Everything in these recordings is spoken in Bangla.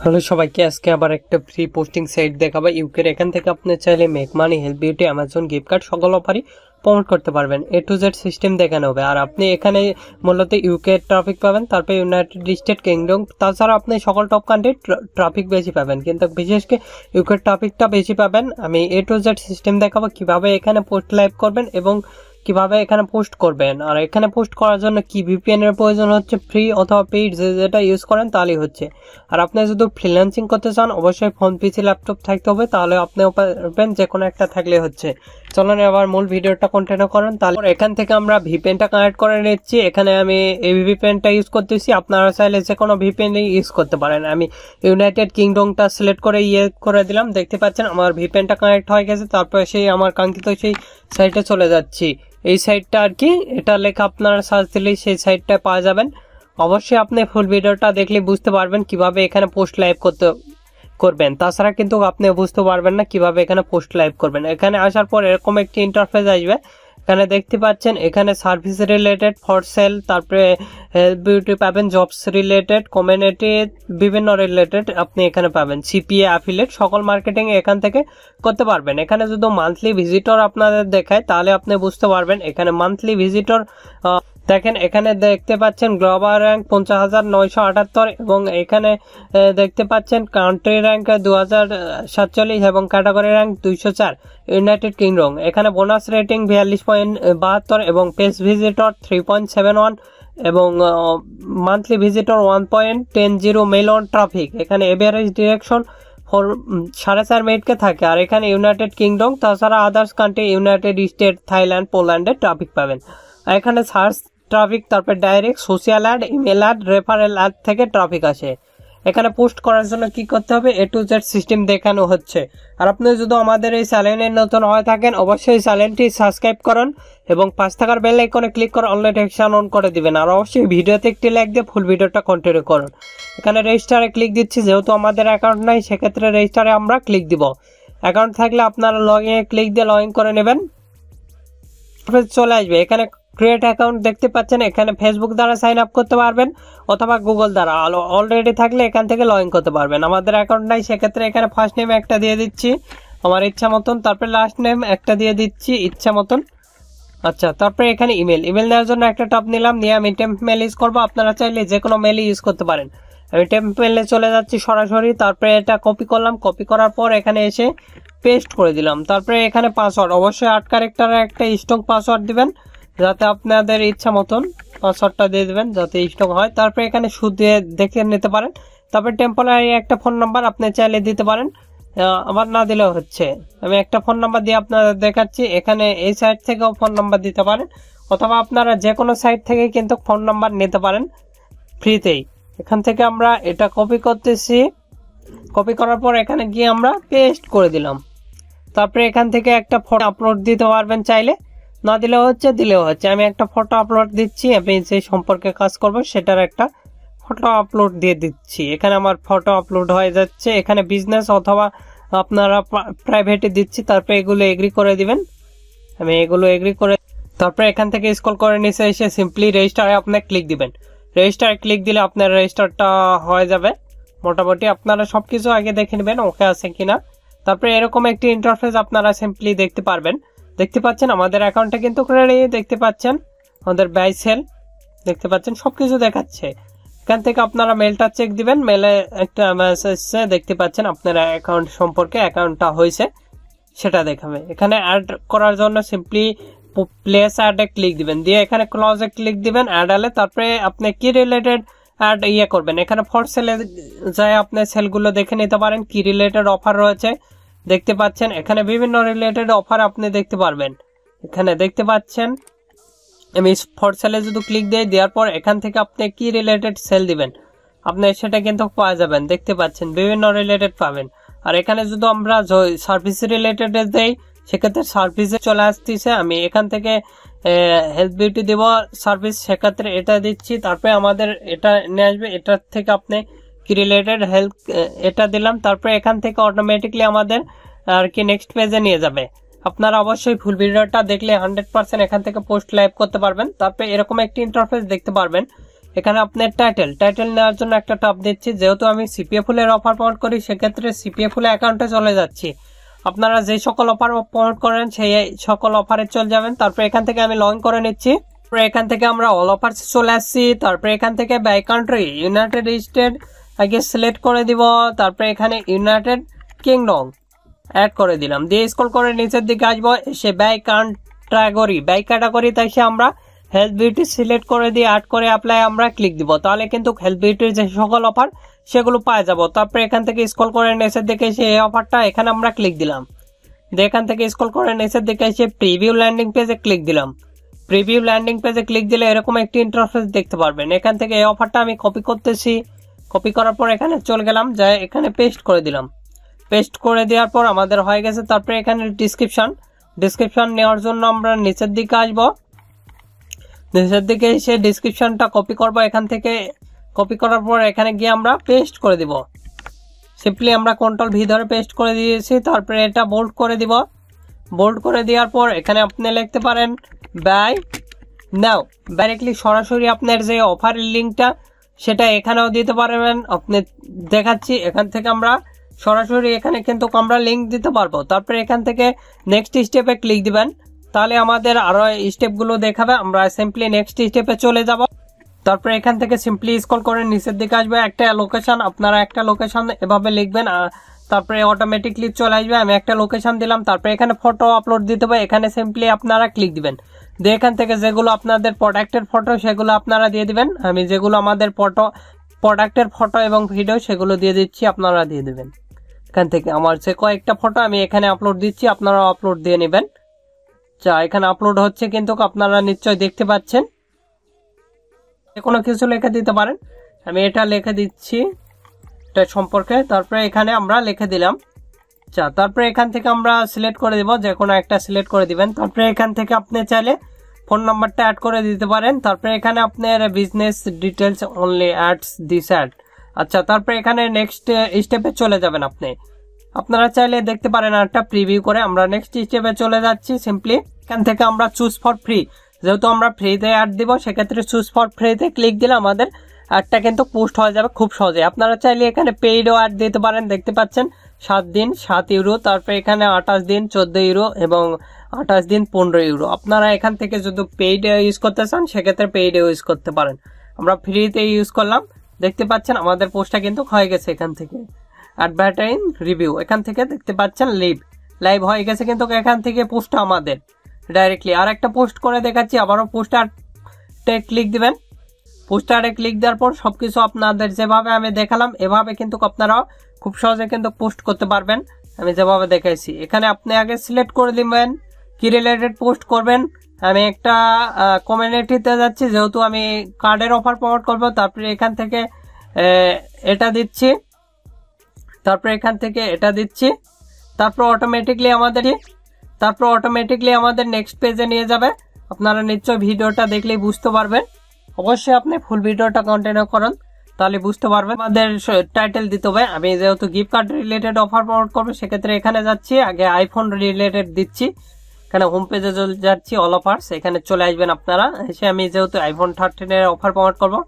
হ্যালো সবাইকে, আজকে আবার একটা ফ্রি পোস্টিং সাইট দেখাবো ইউকের। এখান থেকে আপনি চাইলে make money, help beauty, Amazon gift card সকল অফারই প্রমোট করতে পারবেন। A to Z সিস্টেম দেখানো হবে। আর আপনি এখানে মূলত ইউকে ট্রাফিক পাবেন, তারপরে ইউনাইটেড স্টেট কিংডম, তাছাড়া আপনি সকল টপ কান্ট্রির ট্রাফিক বেশি পাবেন, কিন্তু বিশেষ করে ইউকের ট্রাফিকটা বেশি পাবেন। আমি A to Z সিস্টেম দেখাবো কিভাবে এখানে পোস্ট লাইভ করবেন এবং কিভাবে এখানে পোস্ট করবেন। আর এখানে পোস্ট করার জন্য কি ভিপিএন এর প্রয়োজন হচ্ছে, ফ্রি অথবা পেইড যেটা ইউজ করেন তাহলেই হচ্ছে। আর আপনি যদি ফ্রিল্যান্সিং করতে চান অবশ্যই ফোন, পিসি, ল্যাপটপ থাকতে হবে, তাহলে আপনিও পারবেন, যে কোনো একটা থাকলে হচ্ছে। চলুন এবার মূল ভিডিওটা কন্টিনিউ করেন। তাহলে এখান থেকে আমরা ভিপিএনটা কানেক্ট করে নিচ্ছি। এখানে আমি এই ভিপিএনটা ইউজ করতেছি, আপনারা চাইলে যে কোনো ভিপিএন ইউজ করতে পারেন। আমি ইউনাইটেড কিংডমটা সিলেক্ট করে করে দিলাম। দেখতে পাচ্ছেন আমার ভিপিএনটা কানেক্ট হয়ে গেছে। তারপরে সেই আমার কাঙ্ক্ষিত সেই সাইটে চলে যাচ্ছি। এই সাইটটা আর কি, এটা লেখা আপনারা সার্চ দিলেই সেই সাইটটা পাওয়া যাবেন। অবশ্যই আপনি ফুল ভিডিওটা দেখলে বুঝতে পারবেন কিভাবে এখানে পোস্ট লাইভ করবেন। তাছাড়া কিন্তু আপনি বুঝতে পারবেন না কিভাবে এখানে পোস্ট লাইভ করবেন। এখানে আসার পর এরকম একটি ইন্টারফেস আসবে। এখানে দেখতে পাচ্ছেন এখানে সার্ভিস রিলেটেড, ফর সেল, তারপরে হেলথ বিউটি পাবেন, জবস রিলেটেড, কমিউনিটি, বিভিন্ন রিলেটেড আপনি এখানে পাবেন। CPA, অ্যাফিলিয়েট, সকল মার্কেটিং এখান থেকে করতে পারবেন। এখানে যদি মান্থলি ভিজিটর আপনাদের দেখায় তাহলে আপনি বুঝতে পারবেন। এখানে মান্থলি ভিজিটর দেখেন, এখানে দেখতে পাচ্ছেন গ্লোবাল র্যাঙ্ক 50,978 এবং এখানে দেখতে পাচ্ছেন কান্ট্রি র্যাঙ্ক 2047 এবং ক্যাটাগরি র্যাঙ্ক 204 ইউনাইটেড কিংডম। এখানে বোনাস রেটিং 42.72 এবং পেজ ভিজিটর 3.71 এবং মান্থলি ভিজিটর 1.10 মিলিয়ন ট্রাফিক। এখানে এভারেজ ডিরেকশন 4.5 মিনিটকে থাকে। আর এখানে ইউনাইটেড কিংডম, তাছাড়া others country, United State, Thailand, পোল্যান্ডের ট্রাফিক পাবেন। আর এখানে সার্চ ট্রাফিক, তারপরে direct, social ad, email ad, referral ad থেকে ট্রাফিক আসে। এখানে পোস্ট করার জন্য কি করতে হবে, A to Z সিস্টেম দেখানো হচ্ছে। আর আপনি যদি আমাদের এই চ্যানেলে নতুন হয়ে থাকেন অবশ্যই চ্যানেলটি সাবস্ক্রাইব করুন এবং পাশ থাকার বেল আইকনে ক্লিক করে অল নোটিফিকেশন অন করে দিবেন। আর অবশ্যই ভিডিওতে একটি লাইক দিয়ে ফুল ভিডিওটা কন্টিনিউ করুন। এখানে রেজিস্টারে ক্লিক দিচ্ছি, যেহেতু আমাদের অ্যাকাউন্ট নাই সেক্ষেত্রে রেজিস্টারে আমরা ক্লিক দিব। অ্যাকাউন্ট থাকলে আপনারা লগ ইনে ক্লিক দিয়ে লগ ইন করে নেবেন। চলে আসবে এখানে ক্রিয়েট অ্যাকাউন্ট, দেখতে পাচ্ছেন এখানে ফেসবুক দ্বারা সাইন আপ করতে পারবেন অথবা গুগল দ্বারা। অলরেডি থাকলে এখান থেকে লগ ইন করতে পারবেন। আমাদের অ্যাকাউন্ট নাই সেক্ষেত্রে এখানে ফার্স্ট নেম একটা দিয়ে দিচ্ছি আমার ইচ্ছা মতন, তারপরে লাস্ট নেম একটা দিয়ে দিচ্ছি ইচ্ছা মতন। আচ্ছা, তারপরে এখানে ইমেল দেওয়ার জন্য একটা টপ নিলাম, নিয়ে আমি টেম্প মেল ইউজ করবো। আপনারা চাইলে যে কোনো মেলই ইউজ করতে পারেন। আমি টেম্প মেলে চলে যাচ্ছি সরাসরি। তারপরে এটা কপি করলাম, কপি করার পর এখানে এসে পেস্ট করে দিলাম। তারপরে এখানে পাসওয়ার্ড, অবশ্যই 8 ক্যারেক্টারের একটা স্ট্রং পাসওয়ার্ড দিবেন, যাতে আপনাদের ইচ্ছা মতন পাসওয়ার্ডটা দিয়ে দেবেন যাতে স্ট্রং হয়। তারপরে এখানে সুদ দিয়ে দেখে নিতে পারেন। তারপরে টেম্পোরারি একটা ফোন নাম্বার আপনি চাইলে দিতে পারেন, আবার না দিলেও হচ্ছে। আমি একটা ফোন নাম্বার দিয়ে আপনাদের দেখাচ্ছি। এখানে এই সাইট থেকেও ফোন নাম্বার দিতে পারেন অথবা আপনারা যে কোনো সাইট থেকে কিন্তু ফোন নাম্বার নিতে পারেন ফ্রিতেই। এখান থেকে আমরা এটা কপি করতেছি, কপি করার পর এখানে গিয়ে আমরা পেস্ট করে দিলাম। তারপরে এখান থেকে একটা ফটো আপলোড দিতে পারবেন, চাইলে না দিলেও হচ্ছে, দিলেও হচ্ছে। আমি একটা ফটো আপলোড দিচ্ছি, আমি যে সম্পর্কে কাজ করব সেটার একটা ফটো আপলোড দিয়ে দিচ্ছি। এখানে আমার ফটো আপলোড হয়ে যাচ্ছে। এখানে বিজনেস অথবা আপনারা প্রাইভেটে দিচ্ছি। তারপরে এগুলো এগ্রি করে দিবেন। আমি এগুলো এগ্রি করে, তারপরে এখান থেকে স্ক্রল করে নিচে এসে সিম্পলি রেজিস্টারে আপনি ক্লিক দিবেন। রেজিস্টারে ক্লিক দিলে আপনার রেজিস্টারটা হয়ে যাবে। মোটামুটি আপনারা সবকিছু আগে দেখে নেবেন ওকে আছে কিনা। তারপরে এরকম একটি ইন্টারফেস আপনারা সিম্পলি দেখতে পারবেন। দেখতে পাচ্ছেন আমাদের অ্যাকাউন্টে কিন্তু রেডি, দেখতে পাচ্ছেন আমাদের বাই সেল, দেখতে পাচ্ছেন সবকিছু দেখাচ্ছে। এখান থেকে আপনারা মেলটা চেক দিবেন, মেলে একটা মেসেজ দেখতে পাচ্ছেন আপনার অ্যাকাউন্ট সম্পর্কে, অ্যাকাউন্টটা হয়েছে সেটা দেখাবে। এখানে অ্যাড করার জন্য সিম্পলি প্লেস অ্যাডে ক্লিক দিবেন, দিয়ে এখানে ক্লোজে ক্লিক দিবেন অ্যাড আলে। তারপরে আপনি কি রিলেটেড অ্যাড করবেন, এখানে ফর সেলে যায় আপনি সেলগুলো দেখে নিতে পারেন কি রিলেটেড অফার রয়েছে। দেখতে পাচ্ছেন এখানে বিভিন্ন রিলেটেড অফার আপনি দেখতে পারবেন। এখানে দেখতে পাচ্ছেন আমি ফর সেলে যদি ক্লিক দিয়ে দেওয়ার পর এখান থেকে আপনি কি রিলেটেড সেল দিবেন আপনি সেটা কিন্তু পাওয়া যাবেন। দেখতে পাচ্ছেন বিভিন্ন রিলেটেড পাবেন। আর এখানে যদি আমরা সার্ভিস রিলেটেড দেই সেক্ষেত্রে সার্ভিসে চলে আসতেছে। আমি এখান থেকে হেলথ বিউটি দেব সার্ভিস, সেক্ষেত্রে এটা দিচ্ছি। তারপরে আমাদের এটা নিয়ে আসবে, এটার থেকে আপনি কি রিলেটেড হেলথ এটা দিলাম। তারপরে এখান থেকে অটোমেটিকলি আমাদের আর কি নেক্সট পেজে নিয়ে যাবে। আপনারা অবশ্যই ফুল ভিডিওটা দেখলে 100% এখান থেকে পোস্ট লাইভ করতে পারবেন। তারপরে এরকম একটি ইন্টারফেস দেখতে পারবেন। এখানে আপনার টাইটেল নেওয়ার জন্য একটা টপ দিচ্ছি। যেহেতু আমি সিপিএ ফুলের অফার প্রমোট করি, সেক্ষেত্রে সিপিএ ফুলের অ্যাকাউন্টে চলে যাচ্ছি। আপনারা যে সকল অফার প্রমোট করেন সেই সকল অফারে চলে যাবেন। তারপর এখান থেকে আমি লগ ইন করে নিচ্ছি। তারপরে এখান থেকে আমরা অল অফার্স চলে আসছি। তারপরে এখান থেকে বাই কান্ট্রি ইউনাইটেড স্টেট আগে সিলেক্ট করে দিব। তারপরে এখানে ইউনাইটেড কিংডম অ্যাড করে দিলাম, দিয়ে স্ক্রল করে নিচের দিকে আসবো। এসে বাই ক্যাটাগরিতে এসে আমরা হেলথ বিউটি সিলেক্ট করে দিয়ে অ্যাড করে অ্যাপ্লাই আমরা ক্লিক দিব। তাহলে কিন্তু হেলথ বিউটির যে সকল অফার সেগুলো পাওয়া যাব। তারপরে এখান থেকে স্ক্রল করে নিচের দিকে এসে এই অফারটা এখানে আমরা ক্লিক দিলাম। এখান থেকে স্ক্রল করে নিচের দিকে এসে প্রিভিউ ল্যান্ডিং পেজে ক্লিক দিলাম। প্রিভিউ ল্যান্ডিং পেজে ক্লিক দিলে এরকম একটি ইন্টারফেস দেখতে পারবেন। এখান থেকে এই অফারটা আমি কপি করতেছি। কপি করার পর এখানে চলে গেলাম, যাই এখানে পেস্ট করে দিলাম। পেস্ট করে দেওয়ার পর আমাদের হয়ে গেছে। তারপরে এখানে ডিসক্রিপশন নেওয়ার জন্য আমরা নিচের দিকে আসবো। নিচের দিকে এসে ডিসক্রিপশনটা কপি করব। এখান থেকে কপি করার পর এখানে গিয়ে আমরা পেস্ট করে দিব। সিম্পলি আমরা কন্ট্রোল ভি ধরে পেস্ট করে দিয়েছি। তারপরে এটা বোল্ড করে দিব। বোল্ড করে দেওয়ার পর এখানে আপনি লিখতে পারেন বাই নাও। ডাইরেক্টলি সরাসরি আপনার যে অফারের লিঙ্কটা সেটা এখানেও দিতে পারবেন। আপনি দেখাচ্ছি এখান থেকে আমরা সরাসরি এখানে কিন্তু আমরা লিঙ্ক দিতে পারবো। তারপরে এখান থেকে নেক্সট স্টেপে ক্লিক দিবেন, তাহলে আমাদের আরো স্টেপগুলো দেখাবে। আমরা সিম্পলি নেক্সট স্টেপে চলে যাব। তারপরে এখান থেকে সিম্পলি স্ক্রল করে নিচের দিকে আসবে একটা লোকেশন, আপনারা একটা লোকেশন এভাবে লিখবেন, তারপরে অটোমেটিকলি চলে আসবে। আমি একটা লোকেশন দিলাম। তারপরে এখানে ফটো আপলোড দিতে হবে, এখানে সিম্পলি আপনারা ক্লিক দিবেন। দিয়ে এখান থেকে যেগুলো আপনাদের প্রোডাক্টের ফটো সেগুলো আপনারা দিয়ে দিবেন। আমি যেগুলো আমাদের প্রোডাক্টের ফটো এবং ভিডিও সেগুলো দিয়ে দিচ্ছি, আপনারা দিয়ে দিবেন। এখান থেকে আমার যে কয়েকটা ফটো আমি এখানে আপলোড দিচ্ছি, আপনারা আপলোড দিয়ে নেবেন। এখানে আপলোড হচ্ছে কিন্তু আপনারা নিশ্চয়ই দেখতে পাচ্ছেন। কোনো কিছু লিখে দিতে পারেন, আমি এটা লিখে দিচ্ছি এটা সম্পর্কে। তারপরে এখানে আমরা লিখে দিলাম। তারপরে এখান থেকে আমরা সিলেক্ট করে দিব, যে কোনো একটা সিলেক্ট করে দিবেন। তারপরে এখান থেকে আপনি চাইলে ফোন নাম্বারটা অ্যাড করে দিতে পারেন। তারপরে এখানে আপনার business details only ads this ad. তারপরে এখানে নেক্সট স্টেপে চলে যাবেন। আপনারা চাইলে দেখতে পারেন একটা প্রিভিউ করে। আমরা নেক্সট স্টেপে চলে যাচ্ছি। সিম্পলি এখান থেকে আমরা চুজ ফর ফ্রি, যেহেতু আমরা ফ্রিতে অ্যাড দিব, সেক্ষেত্রে চুজ ফর ফ্রিতে ক্লিক দিলে আমাদের অ্যাডটা কিন্তু পোস্ট হয়ে যাবে খুব সহজে। আপনারা চাইলে এখানে পেইডও অ্যাড দিতে পারেন। দেখতে পাচ্ছেন 7 দিন 7 ইউরো, তারপরে এখানে 28 দিন 14 ইউরো এবং 28 দিন 15 ইউরো। আপনারা এখান থেকে যদি পেইড ইউজ করতে চান সেক্ষেত্রে পেইড ইউজ করতে পারেন। আমরা ফ্রিতে ইউজ করলাম। দেখতে পাচ্ছেন আমাদের পোস্টটা কিন্তু হয়ে গেছে। এখান থেকে অ্যাডভার্টাইজ রিভিউ, এখান থেকে দেখতে পাচ্ছেন লাইভ হয়ে গেছে। কিন্তু এখান থেকে পোস্টটা আমাদের ডাইরেক্টলি আর একটা পোস্ট করে দেখাচ্ছি। আবারও পোস্টারে ক্লিক দিবেন। পোস্টারে ক্লিক দেওয়ার পর সবকিছু আপনাদের যেভাবে আমি দেখালাম এভাবে কিন্তু আপনারাও খুব সহজে কিন্তু পোস্ট করতে পারবেন, আমি যেভাবে দেখাইছি। এখানে আপনি আগে সিলেক্ট করে দিবেন কি রিলেটেড পোস্ট করবেন। আমি একটা কমিউনিটিতে যাচ্ছি, যেহেতু আমি কার্ডের অফার প্রমোট করবো। তারপরে এখান থেকে এটা দিচ্ছি, তারপরে এখান থেকে এটা দিচ্ছি। তারপর অটোমেটিকলি আমাদের নেক্সট পেজে নিয়ে যাবে। আপনারা নিশ্চয়ই ভিডিওটা দেখলেই বুঝতে পারবেন। অবশ্যই আপনি ফুল ভিডিওটা কন্টিনিউ করুন, তাহলে বুঝতে পারবেন। আমাদের টাইটেল দিতে হবে। আমি যেহেতু gift card related offer promote করবো, সেক্ষেত্রে এখানে যাচ্ছি। আগে আইফোন রিলেটেড দিচ্ছি। এখানে হোম পেজে যাচ্ছি, অল অফার্স, এখানে চলে আসবেন আপনারা। এসে আমি যেহেতু আইফোন 13 এর অফার প্রমোট করবো,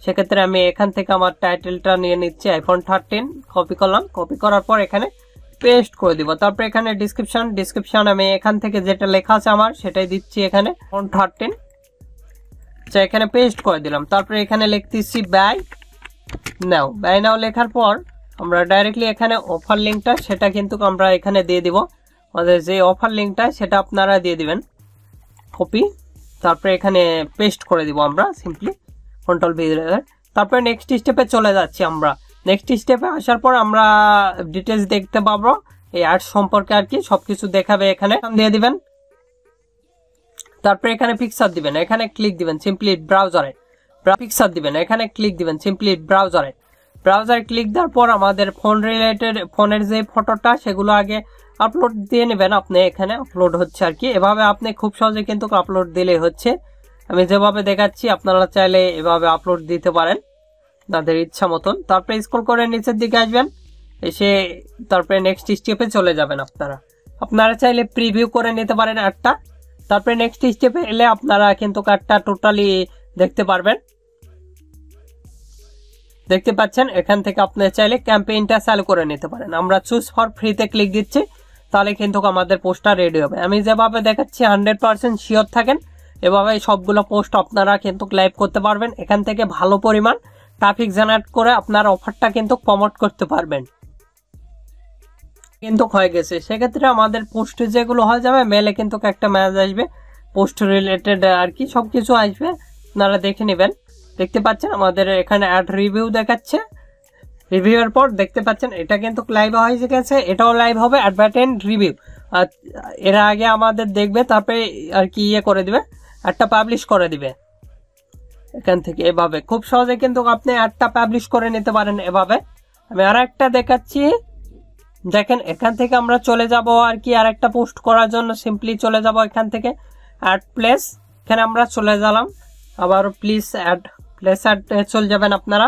সেক্ষেত্রে আমি এখান থেকে আমার টাইটেলটা নিয়ে নিচ্ছি, আইফোন 13 কপি করলাম। কপি করার পর এখানে পেস্ট করে দিব। তারপর এখানে ডিসক্রিপশন আমি এখান থেকে যেটা লেখা আছে আমার সেটাই দিচ্ছি। এখানে আইফোন 13 এখানে পেস্ট করে দিলাম। তারপরে এখানে লিখতেছি বাই নাও লেখার পর আমরা ডাইরেক্টলি এখানে অফার লিঙ্কটা সেটা কিন্তু আমরা এখানে দিয়ে দিব। আমাদের যে অফার লিঙ্কটা সেটা আপনারা দিয়ে দিবেন, কপি। তারপরে এখানে পেস্ট করে দিব আমরা সিম্পলি কন্ট্রোল ভি। তারপরে নেক্সট স্টেপে চলে যাচ্ছি। আমরা নেক্সট স্টেপে আসার পর আমরা ডিটেলস দেখতে পাবো এই অ্যাডস সম্পর্কে, আর কি সবকিছু দেখাবে। এখানে দিয়ে দিবেন। তারপরে এখানে পিকচার দিবেন, এখানে ক্লিক দিবেন সিম্পলি ব্রাউজারে। পিকচার দিবেন, এখানে ক্লিক দিবেন সিম্পলি ব্রাউজারে ক্লিক দেওয়ার পর আমাদের ফোন রিলেটেড ফোনের যে ফটোটা সেগুলো আগে আপলোড দিয়ে নেবেন। আপনি এখানে আপলোড হচ্ছে আর কি, এভাবে আপনি খুব সহজে কিন্তু আপলোড দিলে হচ্ছে। আমি যেভাবে দেখাচ্ছি আপনারা চাইলে এভাবে আপলোড দিতে পারেন তাদের ইচ্ছা মতন। তারপরে স্ক্রল করে নিচের দিকে আসবেন, এসে তারপরে নেক্সট স্টেপে চলে যাবেন। আপনারা চাইলে প্রিভিউ করে নিতে পারেন অ্যাডটা। তারপরে নেক্সট স্টেপে এলে আপনারা কিন্তু কার্ডটা টোটালি দেখতে পারবেন। দেখতে পাচ্ছেন এখান থেকে আপনি চাইলে ক্যাম্পেইনটা চালু করে নিতে পারেন। আমরা চুজ ফর ফ্রিতে ক্লিক দিচ্ছি, তাহলে কিন্তু আমাদের পোস্টটা রেডি হবে। আমি যেভাবে দেখাচ্ছি 100% শিওর থাকেন, এভাবে সবগুলো পোস্ট আপনারা কিন্তু লাইভ করতে পারবেন। এখান থেকে ভালো পরিমাণ ট্রাফিক জেনারেট করে আপনার অফারটা কিন্তু প্রমোট করতে পারবেন। কিন্তু হয়ে গেছে, সেক্ষেত্রে আমাদের পোস্ট যেগুলো হয়ে যাবে মেলে কিন্তু একটা মেসেজ আসবে, পোস্ট রিলেটেড আর কি সবকিছু আসবে, আপনারা দেখে নেবেন। দেখতে পাচ্ছেন আমাদের এখানে অ্যাড রিভিউ দেখাচ্ছে, রিভিউয়ের পর দেখতে পাচ্ছেন এটা কিন্তু লাইভ হয়ে গেছে, এটাও লাইভ হবে অ্যাডভার্টাইজ রিভিউ। আর এর আগে আমাদের দেখবে, তারপরে আর কি করে দিবে, একটা পাবলিশ করে দিবে এখান থেকে। এভাবে খুব সহজে কিন্তু আপনি একটা পাবলিশ করে নিতে পারেন এভাবে। আমি আর একটা দেখাচ্ছি, দেখেন এখান থেকে আমরা চলে যাব আর কি আরেকটা পোস্ট করার জন্য, সিম্পলি চলে যাব এখান থেকে অ্যাড প্লেস, এখানে আমরা চলে গেলাম, আবার প্লিজ অ্যাড প্লেস অ্যাড চলে যাবেন আপনারা,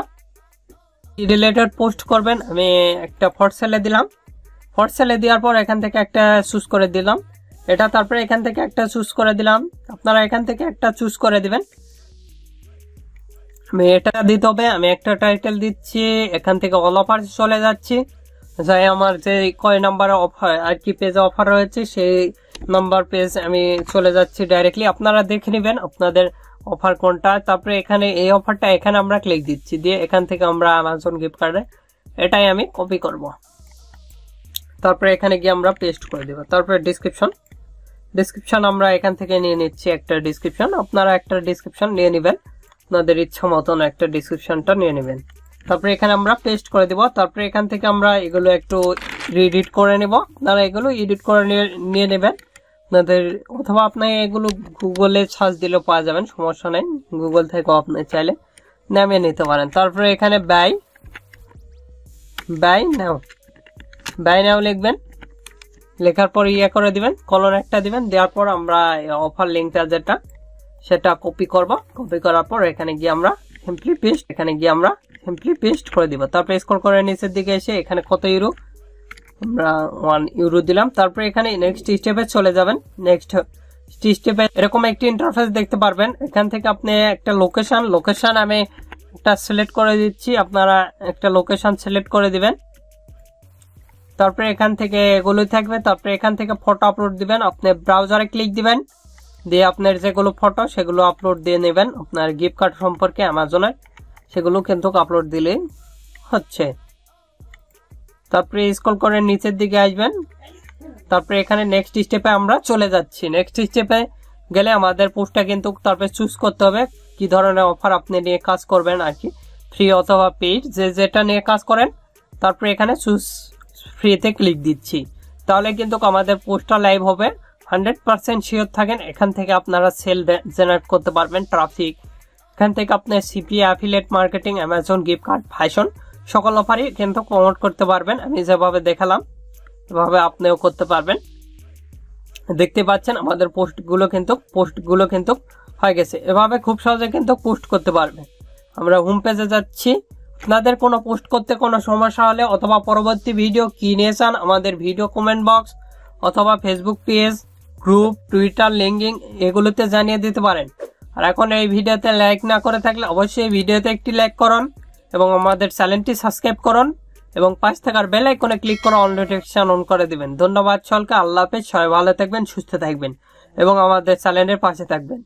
রিলেটেড পোস্ট করবেন। আমি একটা ফর সেলে দিলাম, ফর সেলে দেওয়ার পর এখান থেকে একটা চুজ করে দিলাম এটা, তারপরে এখান থেকে একটা চুজ করে দিলাম, আপনারা এখান থেকে একটা চুজ করে দিবেন। আমি এটা দিতে হবে, আমি একটা টাইটেল দিচ্ছি, এখান থেকে অল অফার চলে যাচ্ছি, যাই আমার যে কয় নাম্বারে অফার আর কি পেজে অফার রয়েছে সেই নাম্বার পেজ আমি চলে যাচ্ছি ডাইরেক্টলি, আপনারা দেখে নেবেন আপনাদের অফার কোনটা। তারপরে এখানে এই অফারটা এখানে আমরা ক্লিক দিচ্ছি, দিয়ে এখান থেকে আমরা অ্যামাজন গিফট কার্ডে এটাই আমি কপি করব, তারপরে এখানে গিয়ে আমরা পেস্ট করে দেব। তারপরে ডিসক্রিপশন আমরা এখান থেকে নিয়ে নিচ্ছি একটা ডিসক্রিপশন, আপনারা একটা ডিসক্রিপশন নিয়ে নেবেন, আপনাদের ইচ্ছা মতন একটা ডিসক্রিপশনটা নিয়ে নেবেন। তারপরে এখানে আমরা পেস্ট করে দিব, তারপরে এখান থেকে আমরা এগুলো একটু এডিট করে নেব, আপনারা এগুলো এডিট করে নিয়ে নেবেন আপনাদের, অথবা আপনি এগুলো গুগলে সার্চ দিলেও পাওয়া যাবেন, সমস্যা নেই, গুগল থেকেও আপনি চাইলে নামিয়ে নিতে পারেন। তারপরে এখানে বাই নাও লিখবেন, লেখার পর করে দিবেন, কলন একটা দিবেন, দেওয়ার পর আমরা অফার লিঙ্কটা যেটা সেটা কপি করব, কপি করার পর এখানে গিয়ে আমরা সিম্পলি পেস্ট করে দিব। তারপরে স্ক্রল করে নিচের দিকে এসে এখানে কত ইউরো, আমরা 1 ইউরো দিলাম। তারপরে এখানে নেক্সট স্টেপে চলে যাবেন, নেক্সট স্টেপে এরকম একটি ইন্টারফেস দেখতে পারবেন। এখান থেকে আপনি একটা লোকেশন আমি একটা সিলেক্ট করে দিচ্ছি, আপনারা একটা লোকেশন সিলেক্ট করে দিবেন। তারপরে এখান থেকে এগুলো থাকবে, তারপরে এখান থেকে ফটো আপলোড দিবেন, আপনি ব্রাউজারে ক্লিক দিবেন, দিয়ে আপনার যেগুলো ফটো সেগুলো আপলোড দিয়ে নেবেন, আপনার গিফট কার্ড সম্পর্কে অ্যামাজনের সেগুলো কিন্তু আপলোড দিলেই হচ্ছে। তারপরে স্ক্রল করে নিচের দিকে আসবেন, তারপরে এখানে নেক্সট স্টেপে আমরা চলে যাচ্ছি। নেক্সট স্টেপে গেলে আমাদের পোস্টটা কিন্তু তারপরে চুজ করতে হবে কি ধরনের অফার আপনি নিয়ে কাজ করবেন আর কি, ফ্রি অথবা পেইড, যেটা নিয়ে কাজ করেন। তারপরে এখানে চুজ ফ্রিতে ক্লিক দিচ্ছি, তাহলে কিন্তু আমাদের পোস্টটা লাইভ হবে। 100% শিওর থাকেন, এখান থেকে আপনারা সেল জেনারেট করতে পারবেন, ট্রাফিক, এখান থেকে আপনি CPA, affiliate marketing, Amazon gift card, fashion সকল অফারই কিন্তু প্রমোট করতে পারবেন। আমি যেভাবে দেখালাম এভাবে আপনিও করতে পারবেন। দেখতে পাচ্ছেন আমাদের পোস্টগুলো কিন্তু হয়ে গেছে, এভাবে খুব সহজে কিন্তু পোস্ট করতে পারবেন। আমরা হোম পেজে যাচ্ছি, আপনাদের কোনো পোস্ট করতে কোনো সমস্যা হলে অথবা পরবর্তী ভিডিও কি নিয়ে চান আমাদের ভিডিও কমেন্ট বক্স অথবা Facebook page, group, Twitter, LinkedIn এগুলোতে জানিয়ে দিতে পারেন। আর এখন এই ভিডিওতে লাইক না করে থাকলে অবশ্যই ভিডিওতে একটি লাইক করুন এবং আমাদের চ্যানেলটি সাবস্ক্রাইব করুন এবং পাশে থাকার বেল আইকনে ক্লিক করে অল নোটিফিকেশন অন করে দিবেন। ধন্যবাদ সকলকে, আল্লাহ হাফেজ, সবাই ভালো থাকবেন, সুস্থ থাকবেন এবং আমাদের চ্যানেলের পাশে থাকবেন।